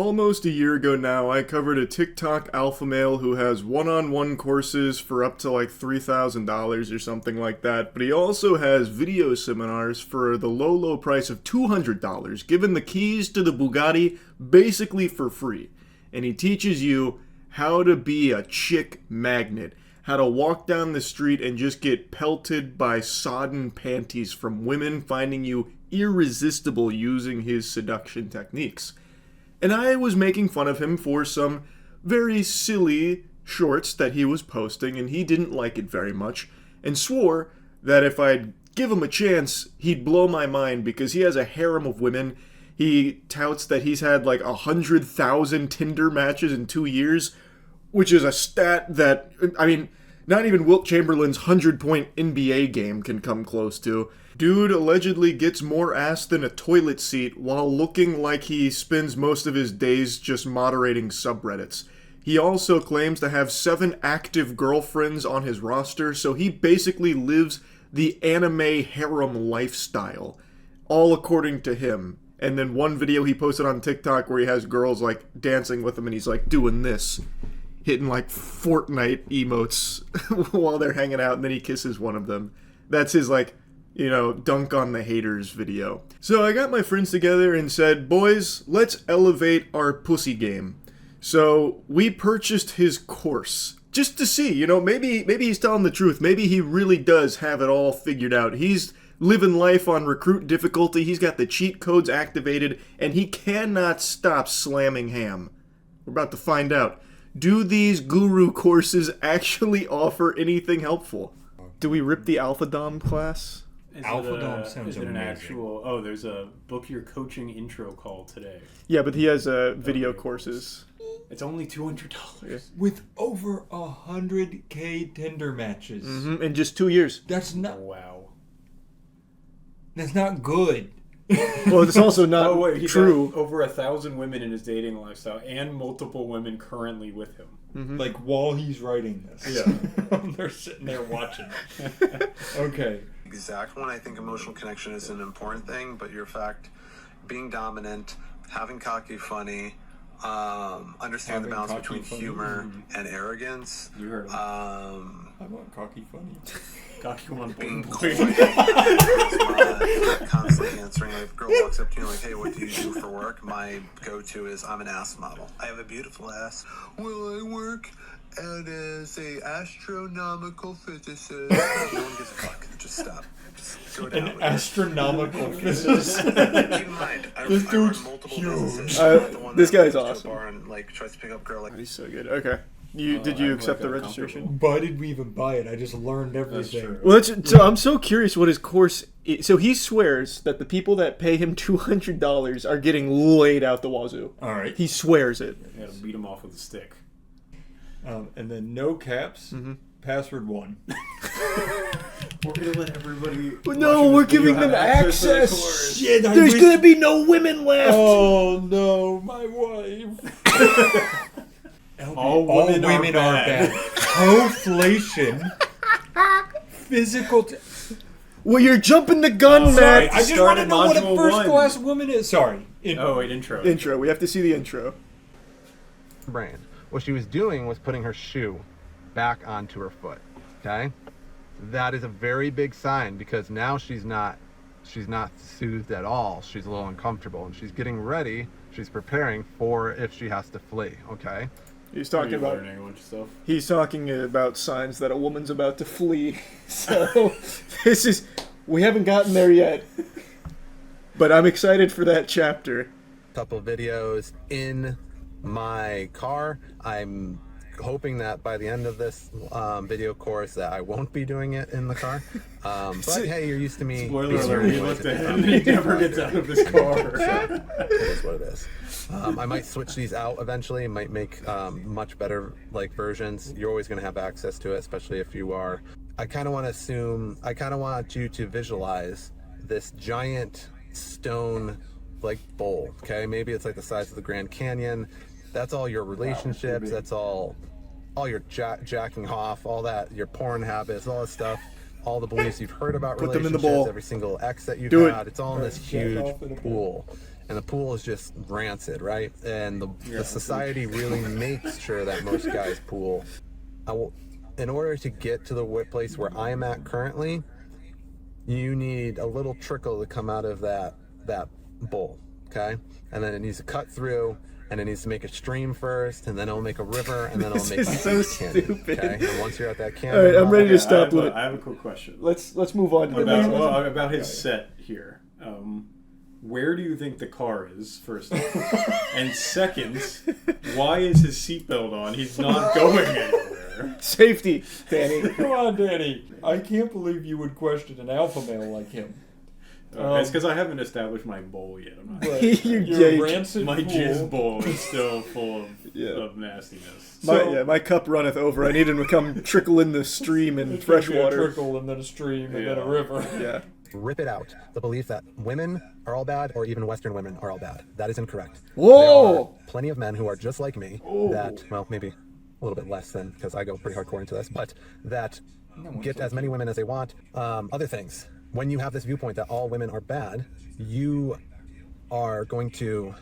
Almost a year ago now, I covered a TikTok alpha male who has one-on-one courses for up to like $3,000 or something like that, but he also has video seminars for the low price of $200, given the keys to the Bugatti basically for free. And he teaches you how to be a chick magnet, how to walk down the street and just get pelted by sodden panties from women finding you irresistible using his seduction techniques. And I was making fun of him for some very silly shorts that he was posting, and he didn't like it very much, and swore that if I'd give him a chance, he'd blow my mind because he has a harem of women. He touts that he's had like 100,000 Tinder matches in 2 years, which is a stat that, I mean, not even Wilt Chamberlain's 100-point NBA game can come close to. Dude allegedly gets more ass than a toilet seat while looking like he spends most of his days just moderating subreddits. He also claims to have 7 active girlfriends on his roster, so he basically lives the anime harem lifestyle, all according to him. And then one video he posted on TikTok where he has girls like dancing with him and he's like doing this, hitting like Fortnite emotes while they're hanging out, and then he kisses one of them. That's his like, you know, dunk on the haters video. So I got my friends together and said, boys, let's elevate our pussy game. So we purchased his course just to see, you know, maybe he's telling the truth. Maybe he really does have it all figured out. He's living life on recruit difficulty. He's got the cheat codes activated and he cannot stop slamming ham. We're about to find out. Do these guru courses actually offer anything helpful? Do we rip the Alpha Dom class? Alpha Dom sounds amazing. An actual? There's a book your coaching intro call today. Yeah, but he has video courses. It's only $200 with over 100K Tinder matches in just 2 years. That's not wow. That's not good. Well, it's also not he's true. Got over 1,000 women in his dating lifestyle, and multiple women currently with him. Mm-hmm. Like while he's writing this. Yeah, they're sitting there watching. Okay. Exact one. I think emotional connection is an important thing, but your fact, being dominant, having cocky funny, understand the balance between humor and arrogance. You heard him. I want cocky funny. Cocky one. Being coy. Constantly answering. Like, if a girl walks up to you like, hey, what do you do for work? My go-to is, I'm an ass model. I have a beautiful ass. Well, I work as a astronomical physicist. No one gives a fuck. Just stop. Just go down. An astronomical physicist. Keep in mind, This dude's huge. This guy's awesome. And, like, tries to pick up girl. Like, he's so good. Okay. Did you accept the registration? Why did we even buy it? I just learned everything. Well, so I'm so curious what his course is. So he swears that the people that pay him $200 are getting laid out the wazoo. All right. He swears it. You gotta beat him off with a stick. And then no caps. Password 1. We're gonna let everybody. No, we're giving them access. Shit, There's gonna be no women left. Oh no, my wife. All women are bad. Hoeflation. Physical. Well, you're jumping the gun, Matt. I just want to know what a first-class woman is. Sorry. Intro. Intro. We have to see the intro. Brain. What she was doing was putting her shoe back onto her foot. Okay? That is a very big sign because now she's not soothed at all. She's a little uncomfortable and she's getting ready. She's preparing for if she has to flee. Okay? He's talking about learning a bunch of stuff. He's talking about signs that a woman's about to flee. So we haven't gotten there yet. But I'm excited for that chapter. Couple videos in my car. I'm hoping that by the end of this video course that I won't be doing it in the car. But hey, you're used to me. Spoiler alert, he looked ahead and he never gets out of his car. So, it is what it is. I might switch these out eventually. Might make much better versions. You're always going to have access to it, especially if you are. I kind of want you to visualize this giant stone bowl. Okay, maybe it's like the size of the Grand Canyon. That's all your relationships. That's all your jacking off, all that, your porn habits, all that stuff, all the beliefs you've heard about Put them in the relationships, bowl. every single ex that you've Do had. It's all in this huge pool. and the pool is just rancid, right? And the society really makes sure that most guys pool. In order to get to the place where I'm at currently, you need a little trickle to come out of that bowl, okay? And then it needs to cut through, and it needs to make a stream first, and then it'll make a river, and then it'll make This is so canyon, stupid. okay? And once you're at that canyon, All right, I'm ready to stop. I have a quick question. Let's move on to the next one. About his set here. Where do you think the car is, first off? And second, why is his seatbelt on? He's not going anywhere. Safety, Danny. Come on, Danny. I can't believe you would question an alpha male like him. It's because I haven't established my bowl yet. I'm not. Your rancid My pool. jizz bowl is still full of nastiness. My cup runneth over. I need him to come trickle in the stream and It's gonna fresh be a water. trickle, and then a stream, and then a river. Yeah. rip it out. The belief that women are all bad, or even Western women are all bad. That is incorrect. Whoa! There are plenty of men who are just like me that, well, maybe a little bit less than, because I go pretty hardcore into this, but that get as many women as they want. Other things. When you have this viewpoint that all women are bad, you are going to,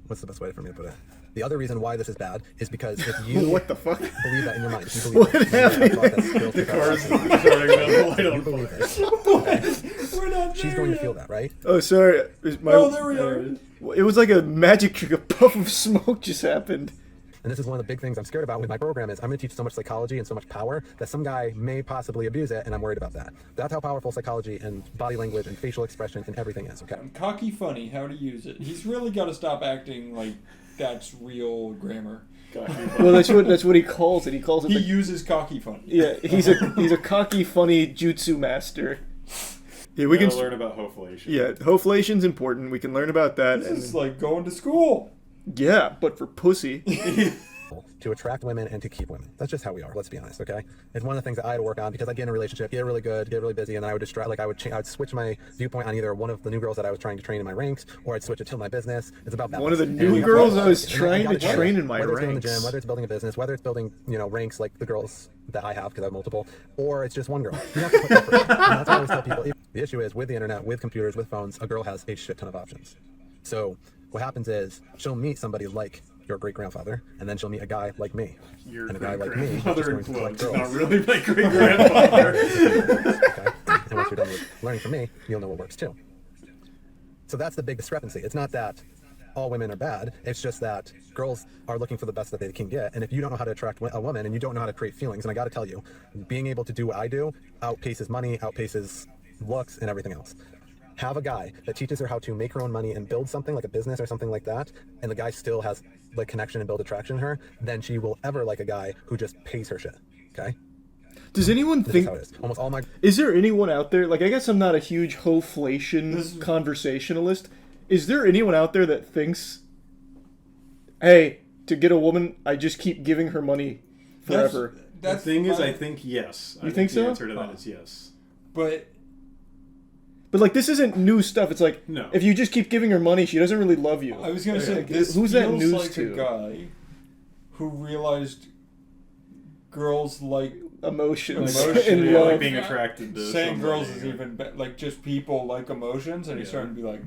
what's the best way for me to put it? The other reason why this is bad is because if you What the fuck? believe that in your mind, if you believe What happened? The car's starting to light you on believe fire. it, We're not she's there going to yet. feel that, right? Oh, sorry. Oh, there we are. It was like a magic trick. A puff of smoke just happened. And this is one of the big things I'm scared about with my program is I'm going to teach so much psychology and so much power that some guy may possibly abuse it, and I'm worried about that. That's how powerful psychology and body language and facial expression and everything is, okay? Cocky funny, how to use it. He's really got to stop acting like that's real grammar. Well, that's what he calls it. He calls it. He uses cocky funny. Yeah, he's a cocky, funny jutsu master. Yeah, we can learn about hoeflation. Yeah, hoeflation's important. We can learn about that. This is like going to school. Yeah, but for pussy. To attract women and to keep women. That's just how we are, let's be honest, okay? It's one of the things that I had to work on because I'd get in a relationship, get really good, get really busy, and then I would distract, like I would switch my viewpoint on either one of the new girls that I was trying to train in my ranks, or I'd switch it to my business. It's about balance. One of the And new you have to girls balance I was it. And then trying you to gotta train choose. in my whether it's building the ranks. gym, whether it's building a business, whether it's building, ranks like the girls that I have because I have multiple, or it's just one girl. You have to put effort. And that's why I always tell people, the issue is with the internet, with computers, with phones, a girl has a shit ton of options. So what happens is she'll meet somebody like your great-grandfather, and then she'll meet a guy like me. Your And a guy like me, grandmother who's just going to not like really my great grandfather. Okay? And once you're done with learning from me, you'll know what works too. So that's the big discrepancy. It's not that all women are bad. It's just that girls are looking for the best that they can get. And if you don't know how to attract a woman and you don't know how to create feelings, and I got to tell you, being able to do what I do outpaces money, outpaces looks, and everything else. Have a guy that teaches her how to make her own money and build something like a business or something like that, and the guy still has like connection and build attraction in her, then she will ever like a guy who just pays her shit. Okay? Does anyone This is think? how it is. Almost all my Is there anyone out there? Like, I guess I'm not a huge hoeflation conversationalist. Is there anyone out there that thinks, hey, to get a woman, I just keep giving her money forever? The thing is, I think yes. You think the so? answer to that is yes. But But like, this isn't new stuff. It's like, No. if you just keep giving her money, she doesn't really love you. I was gonna say Like, this who's that feels news like to? a guy who realized girls like Emotions Emotion, and yeah, love. Like being attracted to saying girls somebody. is even like just people like emotions, and he's Yeah. starting to be like,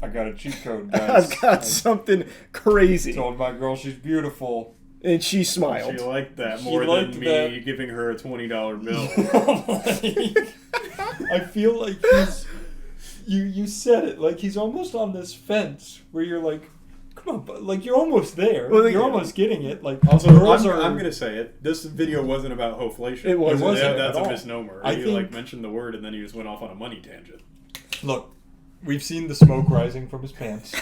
I got a cheat code, guys. I've got I something crazy. told my girl she's beautiful. And she smiled. She liked that She more liked than me that. giving her a $20 bill. I feel like he's you said it, like he's almost on this fence where you're like, come on, but like you're almost there. Well, you're yeah. almost getting it. Like Also, girls I'm going to say it. This video wasn't about hoeflation. It wasn't Yeah, at that's a all. misnomer. I He think- mentioned the word and then he just went off on a money tangent. Look, we've seen the smoke rising from his pants.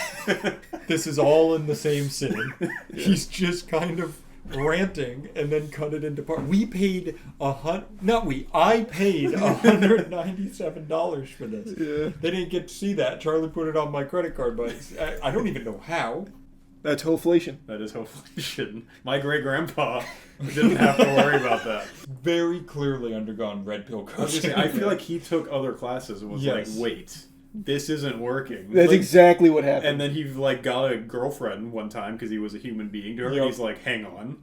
This is all in the same scene. He's just kind of ranting and then cut it into part. We paid I paid $197 for this. Yeah. They didn't get to see that. Charlie put it on my credit card, but I don't even know how. That's hoeflation. That is hoeflation. My great grandpa didn't have to worry about that. Very clearly undergone red pill I was coaching. gonna say, I feel like he took other classes and was Yes. like, wait, this isn't working. That's Like, exactly what happened. And then he got a girlfriend one time because he was a human being to her. Yep. And he's like, hang on.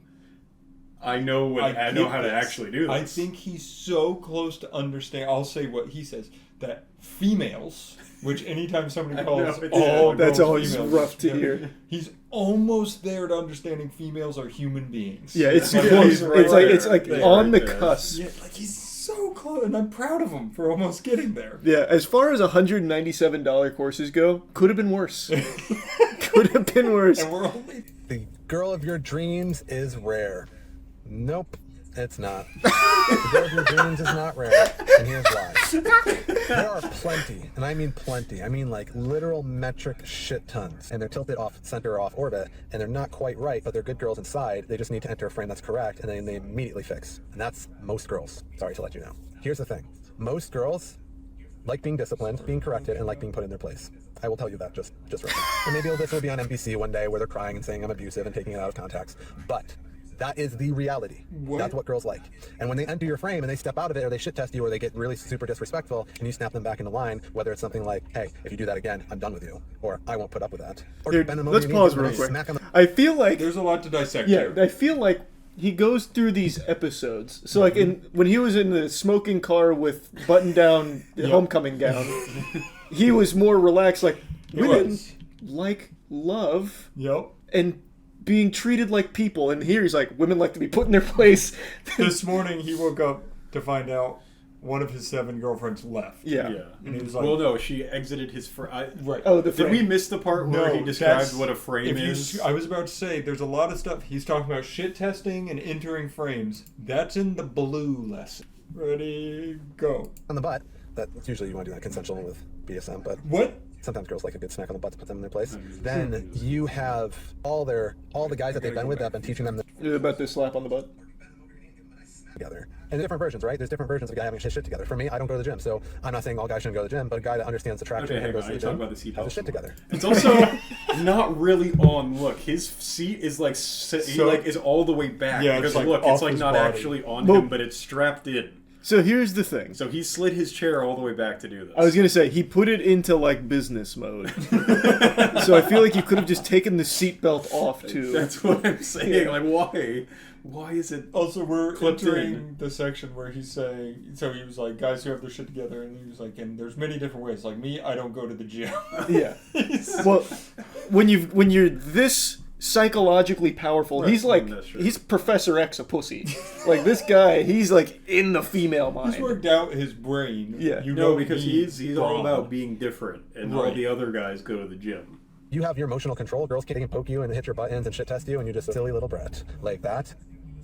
I know how get to this. actually do this. I think he's so close to understand. I'll say what he says, that females which anytime somebody I calls know, it's- all That's girls always females, rough to yeah, hear. He's almost there to understanding females are human beings. Yeah, it's Like, close. he's right It's like there. on the Right there. cusp. Yeah, like he's so close, and I'm proud of him for almost getting there. Yeah, as far as $197 courses go, could have been worse. Could have been worse. And we're only The girl of your dreams is rare. Nope, it's not. The girl of your dreams is not rare, and here's why. There are plenty, and I mean plenty. I mean like literal metric shit tons, and they're tilted off center or off orbit, and they're not quite right, but they're good girls inside. They just need to enter a frame that's correct, and then they immediately fix. And that's most girls. Sorry to let you know. Here's the thing: most girls like being disciplined, being corrected, and like being put in their place. I will tell you that just right now. And maybe this will be on NBC one day where they're crying and saying I'm abusive and taking it out of context. But that is the reality. What? That's what girls like. And when they enter your frame and they step out of it, or they shit test you, or they get really super disrespectful, and you snap them back into line, whether it's something like, hey, if you do that again, I'm done with you, or I won't put up with that. Or Dude, bend them over let's your knees pause and real put a quick. smack on the- I feel like there's a lot to dissect yeah, here. I feel like he goes through these episodes. So like when he was in the smoking car with button down homecoming gown, he was more relaxed. Like He women was. like love Yep. and being treated like people, and here he's like women like to be put in their place. This morning he woke up to find out one of his 7 girlfriends left. Yeah. Yeah. And he was like, Well, no, she exited his right. Oh, the Did frame. we miss the part where he described what a frame is? I was about to say, there's a lot of stuff. He's talking about shit testing and entering frames. That's in the blue lesson. Ready, go. on the butt. That's usually you want to do that consensual with BSM, but What? sometimes girls like a good smack on the butt to put them in their place. Then you have all the guys that they've been with that have been teaching them About this slap on the butt. together. And different versions, right? There's different versions of a guy having his shit together. For me, I don't go to the gym, so I'm not saying all guys shouldn't go to the gym, but a guy that understands attraction Okay, and hang goes on. to You the talk gym about the seat has his shit together. It's also not really on. Look, his seat is like he like is all the way back. Yeah, because it's like look, off it's like his not body. actually on Well- him, but it's strapped in. So here's the thing. So he slid his chair all the way back to do this. I was gonna say he put it into like business mode. So I feel like you could have just taken the seatbelt off too. That's what I'm saying. Yeah. Like, why? Why is it? Also, we're Clipped entering in. the section where he's saying, so he was like, guys who have their shit together, and he was like, and there's many different ways. Like me, I don't go to the gym. Yeah. Well, when you're this psychologically powerful, Right, he's like that's true. he's Professor X a pussy. Like this guy, he's like in the female mind. He's worked out his brain. Yeah. You No, know because me, he's all Braun. about being different, and all Right. the other guys go to the gym. You have your emotional control. Girls can't even poke you and hit your buttons and shit test you, and you're just a silly little brat. Like that,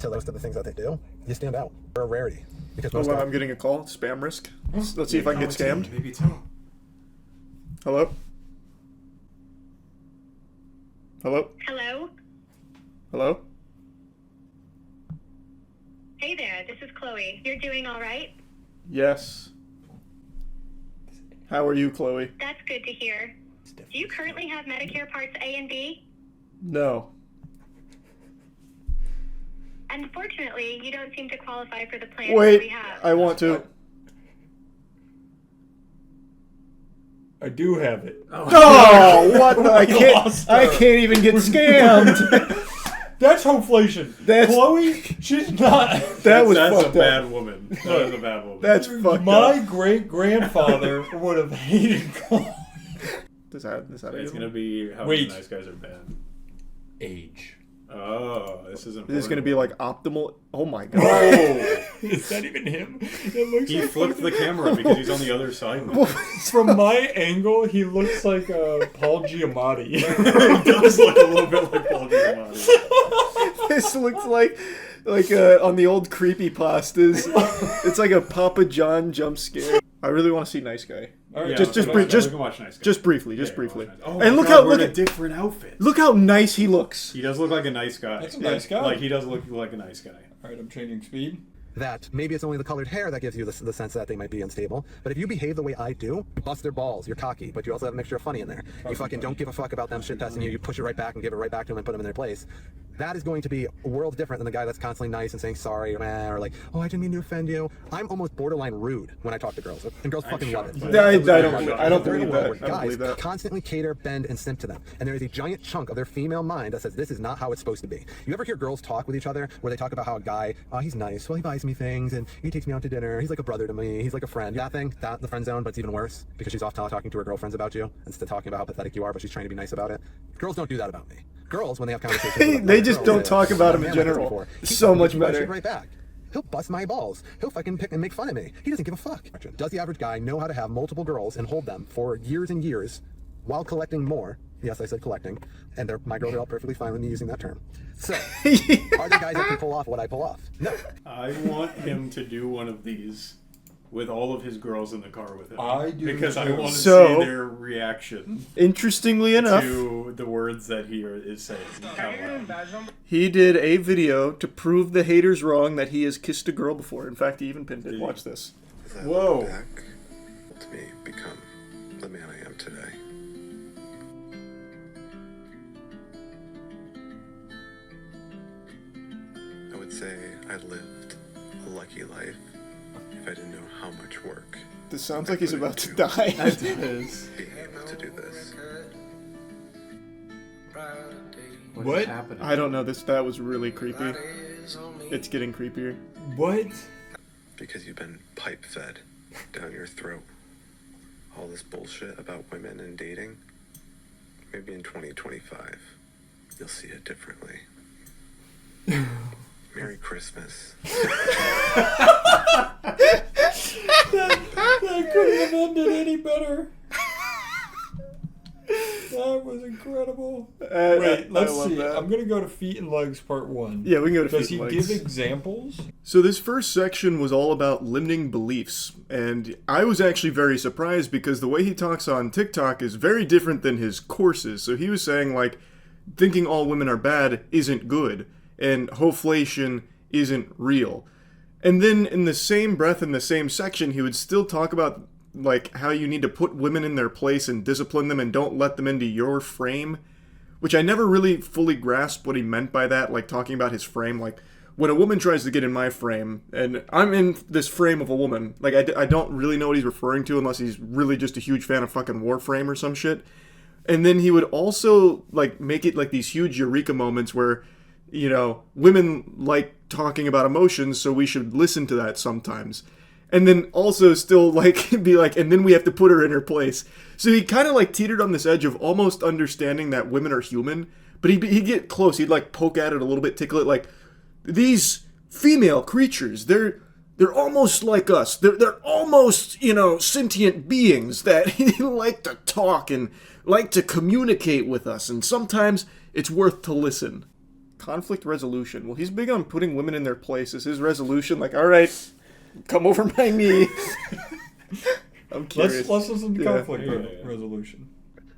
to most of the things that they do, you stand out. You're a rarity. Because Oh, most wow, guys- I'm getting a call. Spam risk. Let's see if I can get scammed. Maybe too. Hello? Hello? Hello? Hello? Hey there, this is Chloe. You're doing all right? Yes. How are you, Chloe? That's good to hear. Do you currently have Medicare Parts A and B? No. Unfortunately, you don't seem to qualify for the plan that we Wait, have. I want to. I do have it. Oh, what the? I lost her. can't even get scammed. That's hoeflation. That's- Chloe, she's not. That was That's a fucked bad up. woman. That is a bad woman. That's fucked My up. great grandfather would have hated Chloe. Is that It's gonna be how Wait. nice guys are bad. Age. Oh, this is important. This is gonna be like optimal. Oh my god. Oh, is that even him? It looks He like flipped the camera because he's on the other side. From my angle, he looks like Paul Giamatti. He does look a little bit like Paul Giamatti. This looks like on the old creepypastas. It's like a Papa John jump scare. I really want to see Nice Guy. All right, Yeah, Just we can watch Nice Guy. Just briefly, Yeah, watch briefly. Nice Guy. Oh And my look God, how we're in look a different outfit. look how nice he looks. He does look like a nice guy. That's a nice guy. Like he does look like a nice guy. All right, I'm changing speed. that maybe it's only the colored hair that gives you the sense that they might be unstable. But if you behave the way I do, you bust their balls, you're cocky, but you also have a mixture of funny in there. You fucking don't give a fuck about them shit testing you. You push it right back and give it right back to them and put them in their place. That is going to be worlds different than the guy that's constantly nice and saying sorry or like, oh, I didn't mean to offend you. I'm almost borderline rude when I talk to girls, and girls fucking love it. I don't They're in a believe world that. where I don't guys believe that. constantly cater, bend, and simp to them, and there is a giant chunk of their female mind that says this is not how it's supposed to be. You ever hear girls talk with each other where they talk about how a guy, oh, he's nice, well, he buys me things, and he takes me out to dinner, he's like a brother to me, he's like a friend. That thing, that the friend zone, but it's even worse because she's off talking to her girlfriends about you instead of talking about how pathetic you are, but she's trying to be nice about it. Girls don't do that about me. Girls, when they have conversations, They just don't talk about him in general. So much better. Right back. He'll bust my balls. He'll fucking pick and make fun of me. He doesn't give a fuck. Does the average guy know how to have multiple girls and hold them for years and years while collecting more? Yes, I said collecting. And my girls are all perfectly fine with me using that term. So, are there guys that can pull off what I pull off? No. I want him to do one of these with all of his girls in the car with him. I do because I too. want to So- see their reaction Interestingly enough, to the words that he is saying. out loud. he did a video to prove the haters wrong that he has kissed a girl before. In fact, he even pinned it. Watch this. As I Whoa. look back, helped me become the man I am today. I would say I lived a lucky life if I didn't know how much work This sounds like he's about to die. It is. being able to do this. What? is happening? I don't know. That was really creepy. It's getting creepier. What? Because you've been pipe fed down your throat. All this bullshit about women and dating. Maybe in 2025, you'll see it differently. Merry Christmas. That couldn't have ended any better. That was incredible. Wait, let's I love see. that. I'm gonna go to feet and legs part 1. Yeah, we can go to Does feet he and give legs. examples? So this first section was all about limiting beliefs, and I was actually very surprised because the way he talks on TikTok is very different than his courses. So he was saying, like, thinking all women are bad isn't good, and hoeflation isn't real. And then in the same breath, in the same section, he would still talk about, like, how you need to put women in their place and discipline them and don't let them into your frame, which I never really fully grasped what he meant by that, like talking about his frame. Like, when a woman tries to get in my frame, and I'm in this frame of a woman, like, I don't really know what he's referring to unless he's really just a huge fan of fucking Warframe or some shit. And then he would also, like, make it like these huge eureka moments where, you know, women like talking about emotions, so we should listen to that sometimes. And then also still, like, be like, and then we have to put her in her place. So he kind of, like, teetered on this edge of almost understanding that women are human, but he'd get close. He'd, like, poke at it a little bit, tickle it, like, these female creatures, they're almost like us. They're almost, you know, sentient beings that like to talk and like to communicate with us, and sometimes it's worth to listen. Conflict resolution. Well, he's big on putting women in their place. Is his resolution like, all right, come over my knee? I'm curious. Let's listen to Yeah. conflict Yeah. resolution.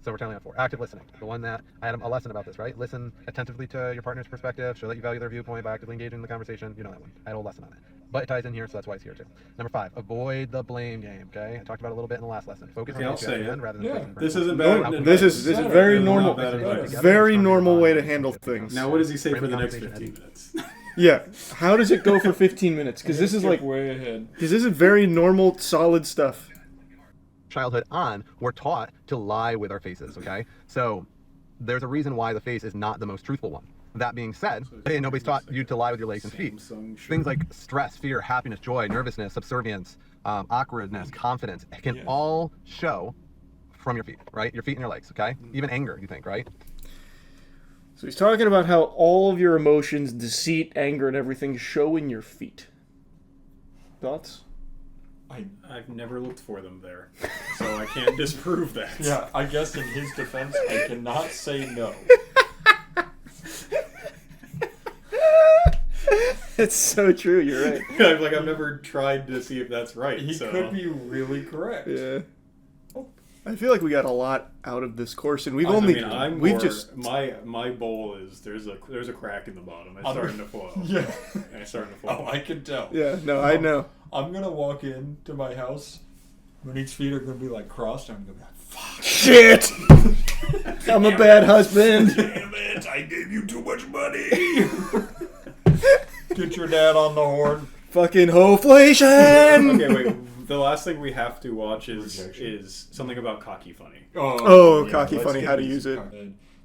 So we're telling on 4. Active listening. The one that I had a lesson about this, right? Listen attentively to your partner's perspective, show that you value their viewpoint by actively engaging in the conversation. You know that one. I had a whole lesson on it. But it ties in here, so that's why it's here too. Number 5, avoid the blame game, okay? I talked about it a little bit in the last lesson. Focus on Yeah, I'll what you say have it. rather than Yeah. placing This blame. isn't No, bad. this is very It's normal. not bad advice. Very normal way to handle things. Now, what does he say Frame for the the next conversation 15 minutes? Yeah. How does it go for 15 minutes? Because this is Skip like, way ahead. because this is very normal, solid stuff. Childhood on, we're taught to lie with our faces, okay? So there's a reason why the face is not the most truthful one. That being said, hey, nobody's taught you to lie with your legs and feet. Samsung shirt. Things like stress, fear, happiness, joy, nervousness, subservience, awkwardness, confidence can all show from your feet, right? Your feet and your legs, okay? Even anger, you think, right? So he's talking about how all of your emotions, deceit, anger, and everything show in your feet. Thoughts? I've never looked for them there, so I can't disprove that. Yeah, I guess in his defense, I cannot say no. It's so true, you're right. I've never tried to see if that's right. He so. could be really correct. Yeah. I feel like we got a lot out of this course, and we've I only mean, I'm we've more, just my bowl is there's a crack in the bottom. It's starting to flow. Yeah. It's starting to flow. Oh, I can tell. yeah. No, I know. I'm gonna walk into my house. Monique's feet are gonna be like crossed. I'm gonna be like, Shit! I'm a bad husband. Damn it! I gave you too much money. Get your dad on the horn. Fucking hoeflation! Okay, wait. The last thing we have to watch is something about cocky funny. Oh, cocky let's funny, get how to into use it.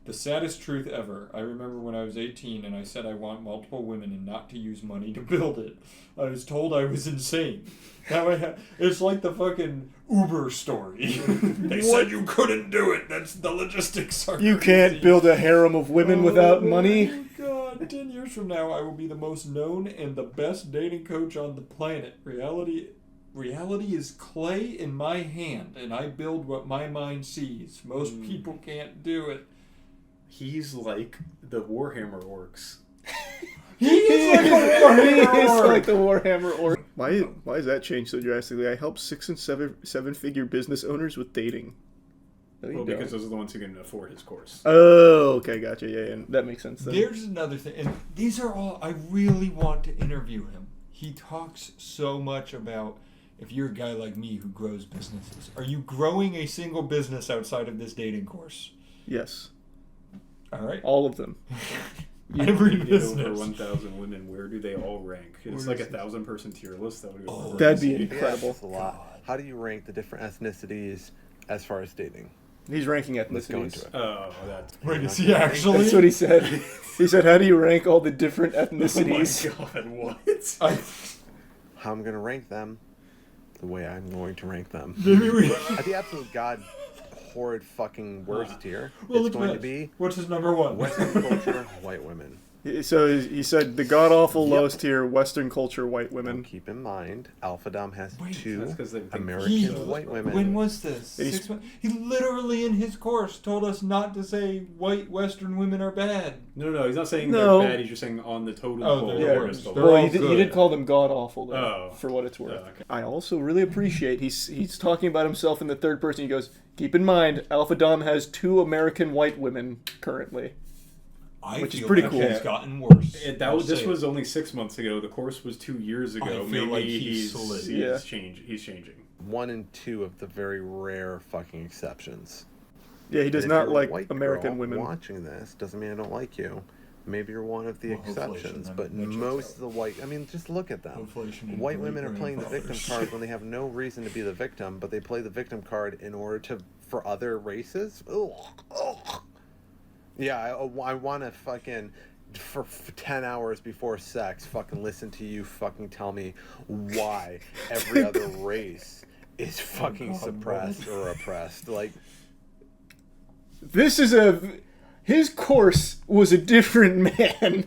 The saddest truth ever. I remember when I was 18 and I said I want multiple women and not to use money to build it. I was told I was insane. It's like the fucking Uber story. They said you couldn't do it. That's the logistics are You crazy. can't build a harem of women without money. Oh God! 10 years from now, I will be the most known and the best dating coach on the planet. Reality is clay in my hand, and I build what my mind sees. Most people can't do it. He's like the Warhammer orcs. He is like a Warhammer He is orc. like the Warhammer orc. Why has that changed so drastically? I help 6 and 7 figure business owners with dating. No, you Well, don't. because those are the ones who can afford his course. Oh, okay, gotcha. Yeah, that makes sense then. There's another thing, and these are all. I really want to interview him. He talks so much about. If you're a guy like me who grows businesses, are you growing a single business outside of this dating course? Yes, All right. all of them. Every Over business. 1,000 women. Where do they all rank? It's like a 1,000-person tier list. That would be That'd be crazy. incredible. Yeah, that's a lot. How do you rank the different ethnicities as far as dating? He's ranking Let's go into ethnicities. it. Oh, that's. Wait, is he actually? That's what he said. He said, "How do you rank all the different Oh ethnicities?" my god! What? How I'm going to rank them the way I'm going to rank them. Maybe we. At the absolute god horrid fucking worst here, Well, it's going to be What's his number one? Western culture, white women. So he said the god awful Yep. lowest tier Western culture white Now, women. keep in mind, Alpha Dom has Wait, two that's 'cause they think American He- white women. When was this? He's- 6 months. He literally in his course told us not to say white Western women are bad. No, he's not saying No. they're bad. He's just saying on the totem Oh, pole. they're Yeah. they're worse. just the They're Well, all he good. did call them god awful though, Oh. for what it's worth. Oh, okay. I also really appreciate he's talking about himself in the third person. He goes, "Keep in mind, Alpha Dom has 2 American white women currently." Which is feel pretty like cool. It's gotten worse. This was only 6 months ago. The course was 2 years ago. I feel Maybe like he's slid. Yeah. He's changing. 1 and 2 of the very rare fucking exceptions. Yeah, he does And if not you're a like white American girl women. Watching this doesn't mean I don't like you. Maybe you're one of the Well, hopefully exceptions, shouldn't. but That checks most out. of the white, I mean, just look at them. Hopefully shouldn't White be women are playing the victim grandfathers. card when they have no reason to be the victim, but they play the victim card in order to for other races. Ugh. Ugh. Yeah, I want to fucking for 10 hours before sex fucking listen to you fucking tell me why every other race is fucking God, suppressed or oppressed. Like, This is his course was a different man.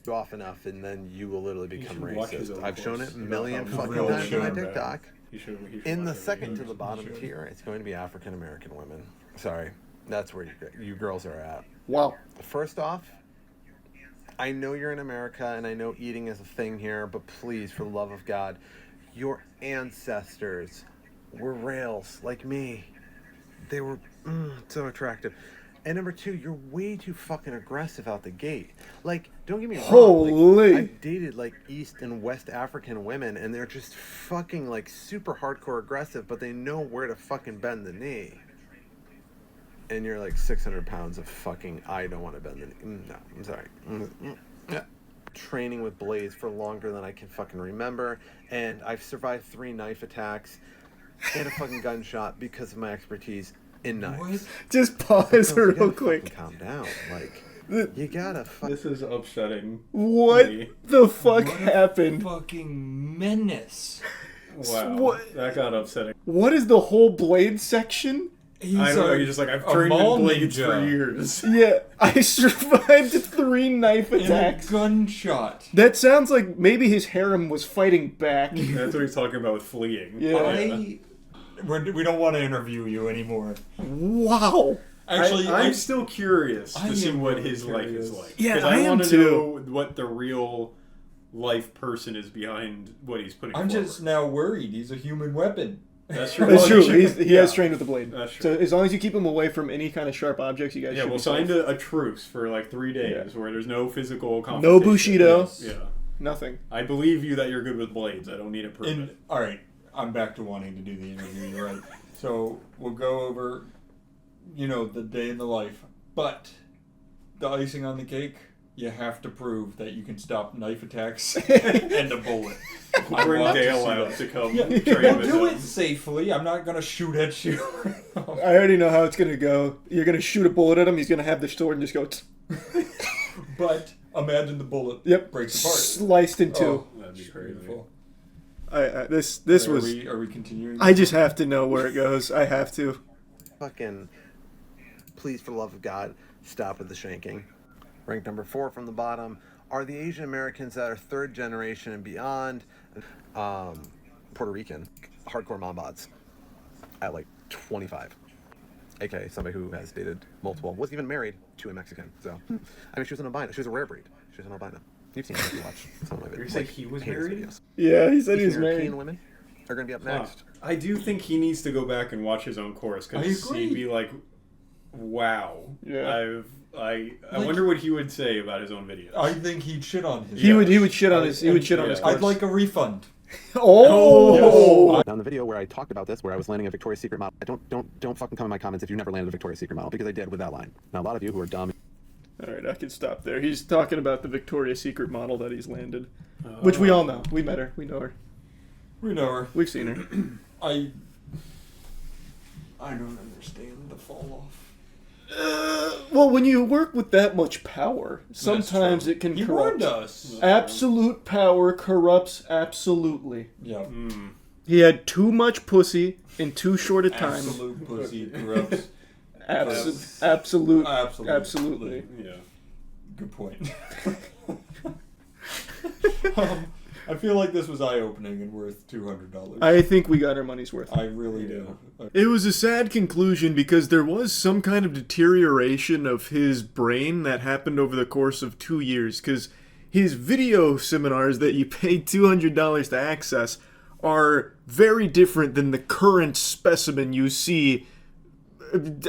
off enough and then you will literally become should watch his racist. own I've shown course. it a million You're not fucking really times on my should. TikTok. He should In the watch second to everything. the bottom should. tier, it's going to be African American women. Sorry, that's where you girls are at. Wow. First off, I know you're in America and I know eating is a thing here, but please, for the love of God, your ancestors were rails like me. They were so attractive. And number 2, you're way too fucking aggressive out the gate. Like, don't get me wrong. Holy. Like, I've dated like East and West African women, and they're just fucking like super hardcore aggressive, but they know where to fucking bend the knee. And you're like 600 pounds of fucking, I don't want to bend the knee. No, I'm sorry. Yeah. Training with blades for longer than I can fucking remember, and I've survived 3 knife attacks and a fucking gunshot because of my expertise in knives. What? Just pause Girls, you real gotta quick. fucking calm down. Like, you gotta This is upsetting. What me. the fuck What a happened? fucking menace. Wow, What- that got upsetting. What is the whole blade section? He's I don't know. a- You're just like I've a trained in mall blades for ninja. years. Yeah, I survived 3 knife And a attacks. gunshot. That sounds like maybe his harem was fighting back. That's what he's talking about with fleeing. Yeah. We don't want to interview you anymore. Wow. Actually, I'm still curious I to see am what really his life curious. is like. Yeah, 'Cause I am wanna too. know what the real life person is behind what he's putting I'm forward. just now worried. He's a human weapon. That's true. That's Well, true. you should- He has yeah. trained with the blade. That's true. So as long as you keep him away from any kind of sharp objects, you guys Yeah, should we'll be sign safe. a truce for like 3 days Yeah. where there's no physical No confrontation. Bushido. Yes. Yeah. Nothing. I believe you that you're good with blades. I don't need to prove And it. all right, I'm back to wanting to do the interview. You're right. So we'll go over, the day in the life. But the icing on the cake, you have to prove that you can stop knife attacks and a bullet. Bring Dale out to come train We'll with do him. it safely. I'm not going to shoot at you. I already know how it's gonna go. You're gonna shoot a bullet at him. He's gonna have the sword and just go. But imagine the bullet Yep. breaks apart. Sliced in two. Oh, That'd be crazy. beautiful. This Are was. we continuing? I just have to know where it goes. I have to. Fucking, please, for the love of God, stop with the shanking. Ranked number 4 from the bottom are the Asian Americans that are third generation and beyond, Puerto Rican, hardcore mom bods at like 25. AKA somebody who has dated multiple, was even married to a Mexican. So, I mean, she was an albino. She was a rare breed. She was an albino. You've seen her if you watch some of my videos. You said he was heinous married? videos. Yeah, he said he was Eastern married. European women are going to be up next. I do think he needs to go back and watch his own course I because agree. he'd be like, "Wow, Yeah. I Like- wonder what he would say about his own videos." I think he'd shit on his. He would shit on his. He would shit on yeah. his. I'd Course. like a refund. Oh. Now in the video where I talked about this, where I was landing a Victoria's Secret model, don't fucking come in my comments if you never landed a Victoria's Secret model, because I did with that line. Now a lot of you who are dumb. All right, I can stop there. He's talking about the Victoria's Secret model that he's landed, which we all know. We met her. We know her. We know her. We've seen her. I don't understand the fall off. Well, when you work with that much power, sometimes true. it can He corrupt. warned us. Absolute power corrupts absolutely. Yeah. He had too much pussy in too short a time. Absolute pussy corrupts. Absolute. Absolutely. Absolutely. Yeah. Good point. I feel like this was eye-opening and worth $200. I think we got our money's worth. I really do. It was a sad conclusion because there was some kind of deterioration of his brain that happened over the course of 2 years. Because his video seminars that you paid $200 to access are very different than the current specimen you see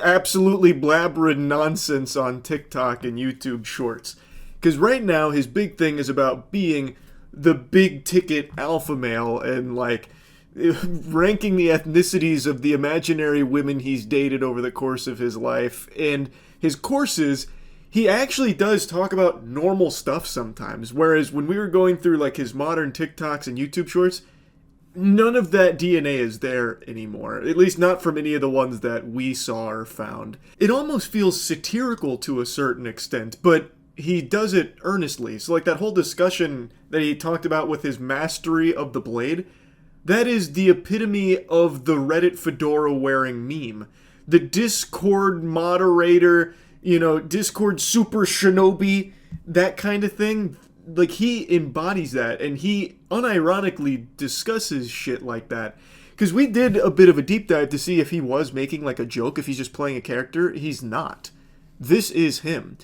absolutely blabbering nonsense on TikTok and YouTube Shorts. Because right now his big thing is about being the big ticket alpha male and like ranking the ethnicities of the imaginary women he's dated over the course of his life. And his courses, he actually does talk about normal stuff sometimes. Whereas when we were going through like his modern TikToks and YouTube Shorts, none of that DNA is there anymore. At least not from any of the ones that we saw or found. It almost feels satirical to a certain extent, but he does it earnestly. So like that whole discussion that he talked about with his mastery of the blade, that is the epitome of the Reddit fedora wearing meme. The Discord moderator, Discord super shinobi, that kind of thing. Like he embodies that and he unironically discusses shit like that. Because we did a bit of a deep dive to see if he was making like a joke, if he's just playing a character. He's not. This is him.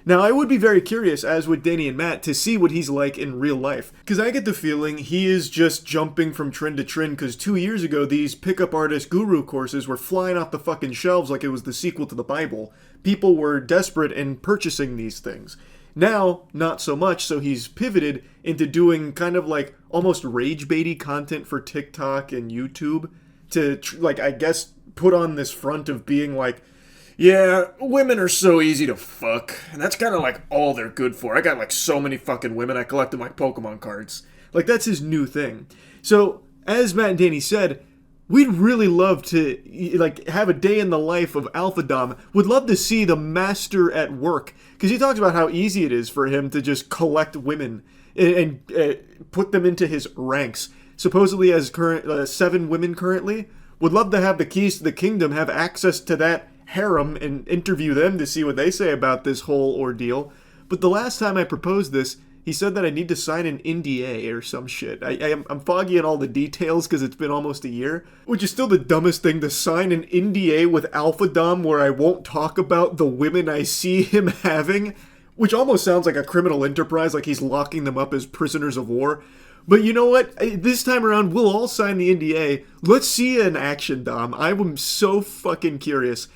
Now, I would be very curious, as would Danny and Matt, to see what he's like in real life. Because I get the feeling he is just jumping from trend to trend, because 2 years ago, these pickup artist guru courses were flying off the fucking shelves like it was the sequel to the Bible. People were desperate and purchasing these things. Now, not so much, so he's pivoted into doing kind of like almost rage-baity content for TikTok and YouTube to, I guess, put on this front of being like, yeah, women are so easy to fuck, and that's kind of like all they're good for. I got like so many fucking women, I collect them like Pokemon cards. Like, that's his new thing. So, as Matt and Danny said, we'd really love to, like, have a day in the life of Alpha Dom. Would love to see the master at work, because he talks about how easy it is for him to just collect women and put them into his ranks. Supposedly has 7 women currently. Would love to have the keys to the kingdom, have access to that harem and interview them to see what they say about this whole ordeal. But the last time I proposed this, he said that I need to sign an NDA or some shit. I'm foggy on all the details because it's been almost a year, which is still the dumbest thing, to sign an NDA with Alpha Dom where I won't talk about the women I see him having, which almost sounds like a criminal enterprise, like he's locking them up as prisoners of war. But you know what? This time around, we'll all sign the NDA. Let's see an action, Dom. I am so fucking curious.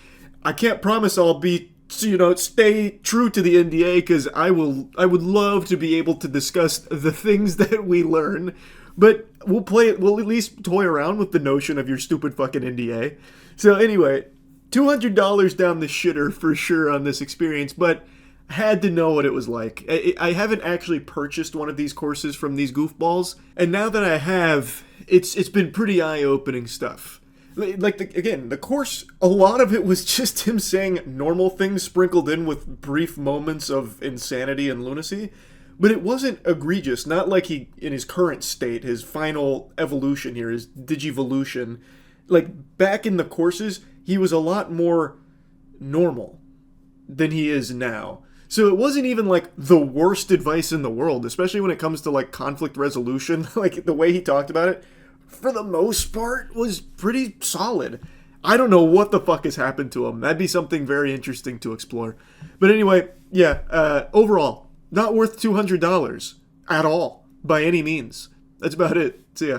I can't promise I'll be, stay true to the NDA, because I would love to be able to discuss the things that we learn, but we'll at least toy around with the notion of your stupid fucking NDA. So anyway, $200 down the shitter for sure on this experience, but had to know what it was like. I haven't actually purchased one of these courses from these goofballs, and now that I have, it's been pretty eye-opening stuff. Like, the course, a lot of it was just him saying normal things sprinkled in with brief moments of insanity and lunacy, but it wasn't egregious, not like he, in his current state, his final evolution here, his digivolution. Like, back in the courses, he was a lot more normal than he is now. So it wasn't even like the worst advice in the world, especially when it comes to like conflict resolution. Like the way he talked about it, for the most part, was pretty solid. I don't know what the fuck has happened to him. That'd be something very interesting to explore. But anyway, yeah, overall, not worth $200 at all, by any means. That's about it. See ya.